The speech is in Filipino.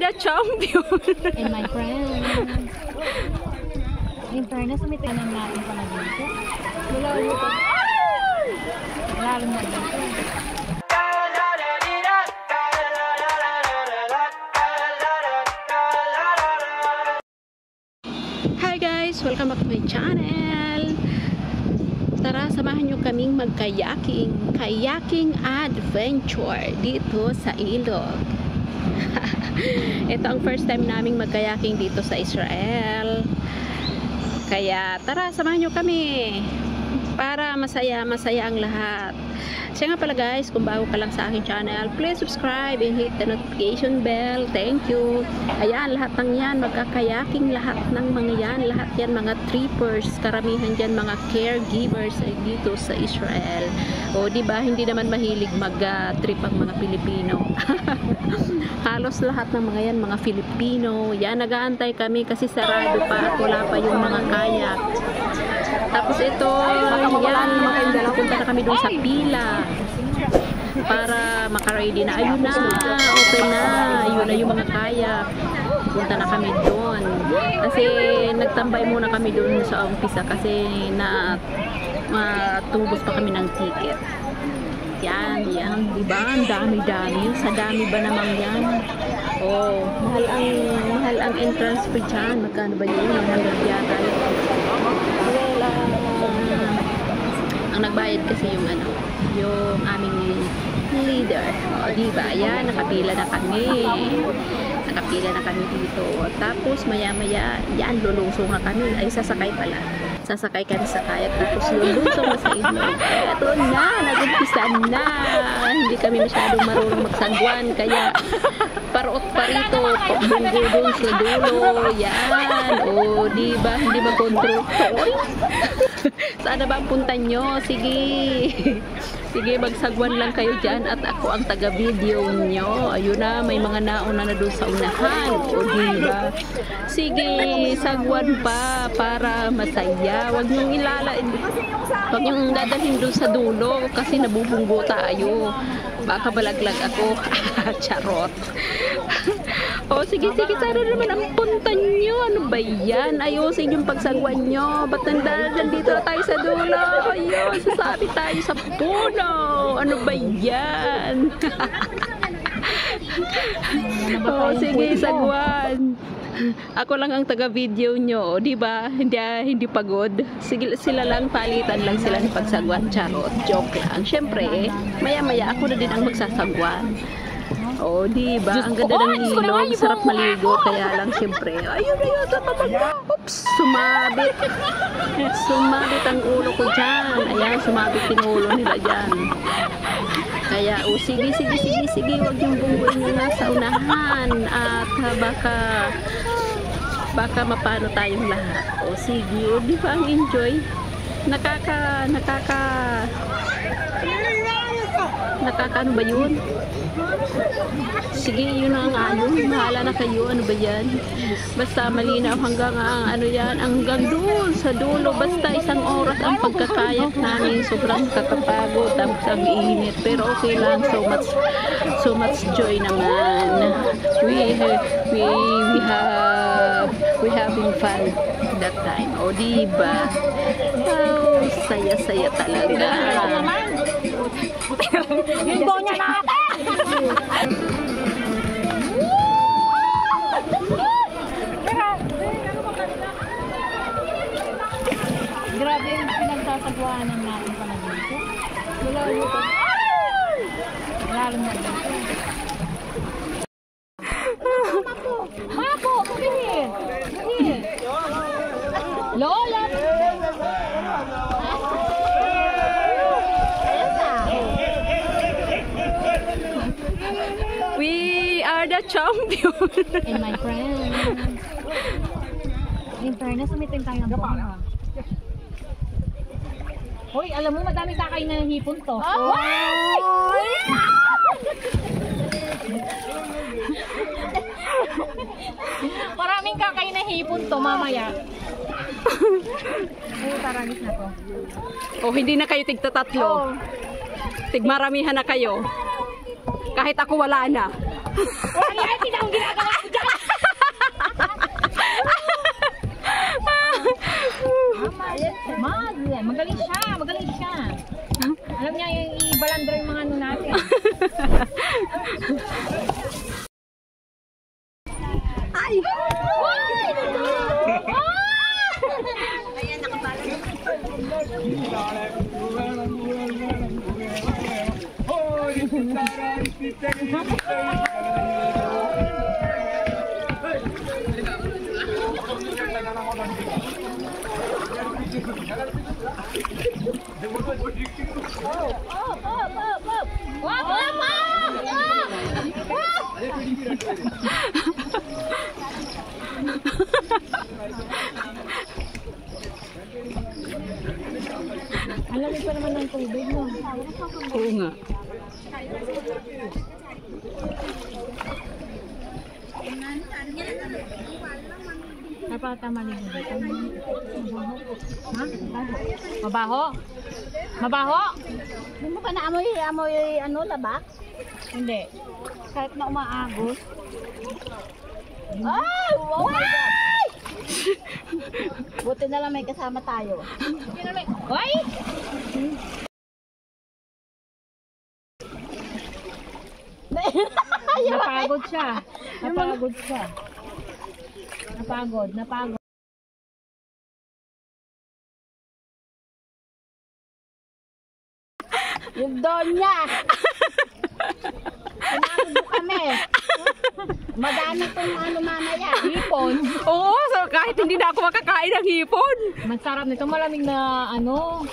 the champion! And my friends. In fairness, may tinanong natin pala dito. Wala dito. Lalo na dito. Hi guys! Welcome back to my channel! Tara, samahan nyo kaming mag-kayaking. Kayaking adventure dito sa ilog. Ito ang first time naming mag-kayaking dito sa Israel. Kaya tara, samahan nyo kami para masaya ang lahat. Siya nga pala guys, kung bago ka lang sa aking channel, please subscribe and hit the notification bell. Thank you. Ayan, lahat ng yan, magkakayaking lahat ng mga yan. Lahat yan, mga trippers. Karamihan dyan, mga caregivers dito sa Israel. O, diba, hindi naman mahilig mag-trip ang mga Pilipino. Halos lahat ng mga yan, mga Filipino. Yan, nag-aantay kami kasi sarado pa at wala pa yung mga kayak. Tapos ito, yan, pupunta na kami doon sa pila para makaready na. Ayun na, open na. Ayun na yung mga kayak. Punta na kami doon. Kasi nagtambay muna kami doon sa umpisa kasi matubos pa kami ng ticket. Yan, diba? Ang dami-dami. Sa dami ba naman yan? Oh, mahal ang entrance fee dyan. Magkano ba yun? 100 yata. Ang nagbayad kasi yung yung aming leader. O, diba? Yan, nakapila na kami. Nakapila na kami dito. Tapos, maya-maya, yan, lulusong na kami. Ay, sasakay pala. Sasakay kami sa kayak. Tapos, lulusong na sa ilog. Eto na, nag-umpisa na. Hindi kami masyadong marunong magsagwan. Kaya, parot pa rito. Pagbunggo dun sa dulo. Yan. O, diba? Hindi mag-control. Saan na ba ang punta nyo? Sige. Sige, magsagwan lang kayo dyan at ako ang taga-video nyo. Ayun na, may mga nauna na doon sa unahan. O diba? Sige, sagwan pa para masaya. Huwag nyong huwag nyong dadalhin doon sa dulo kasi nabubunggo tayo. Baka balaglag ako. Charot. O sige, sana naman ang punta nyo. Ano ba yan? Ayusin yung pagsagwan nyo. Ba't nandito na tayo sa dulo? Ayun, sasabi tayo sa puno. Ano ba yan? O sige, sagwan. Ako lang ang taga-video nyo, di ba? Hindi pagod. Sila lang, palitan lang sila ng pagsagwan. Charot, joke lang. Syempre, maya-maya ako na din ang magsasagwan. Oh, di ba? Ang ganda ng ilog, sarap maligo, kaya lang syempre. Ayun, oops, sumabit. Sumabit ang ulo ko diyan. Ayan, sumabit yung ulo nila diyan. Kaya, oh, sige, wag yung bunggoy nyo na sa unahan at baka mapano tayong lahat. O sige, o di ba ang enjoy? Nakakaano ba yun? Sige, yun ang bahala na kayo, ano ba yan? Basta malinaw hanggang doon sa dulo, basta isang oras ang pagkakayak namin. Sobrang kakapagod, tapos ang init, pero okay lang, so much joy naman. We having fun that time. O diba? Oh, saya-saya talaga. Yung donya natin! Grabe yung pinagsasagwanan natin pala dito. Wala dito. Lalo na dito. Mapo! Pagihir! Lola! We are the champion! And my friends. In fairness, umitin tayo ng bongga. Hoy, alam mo, madami kakay na hipon to. Maraming kakay na hipon to, mamaya. Ay, taragis na to. Oh, hindi na kayo tigtatatlo. Oh. Tigmaramihan na kayo. Kahit ako wala na. Wala, hindi na akong ginagawa ko dyan. Magaling siya, magaling siya. Alam niya yung i-balandra yung mga ano natin. Ay! Ayan, nakabalot. Alam mo pa naman ng tubig mo. Oo nga. Napakatama rin dito. Ha? Mabaho? Mabaho? Hindi mo ka na amoy ano, labak? Hindi. Kahit na umaagos. Ay! Oh my God! Buti na lang may kasama tayo. Hoy! Napagod siya. Napagod siya. Napagod. Yung Donya! Pinagod mo kami. Madami pong ano mamaya. Hipon. Oo, so kahit hindi na ako makakain ng hipon. Masarap nito. Malamig na ano.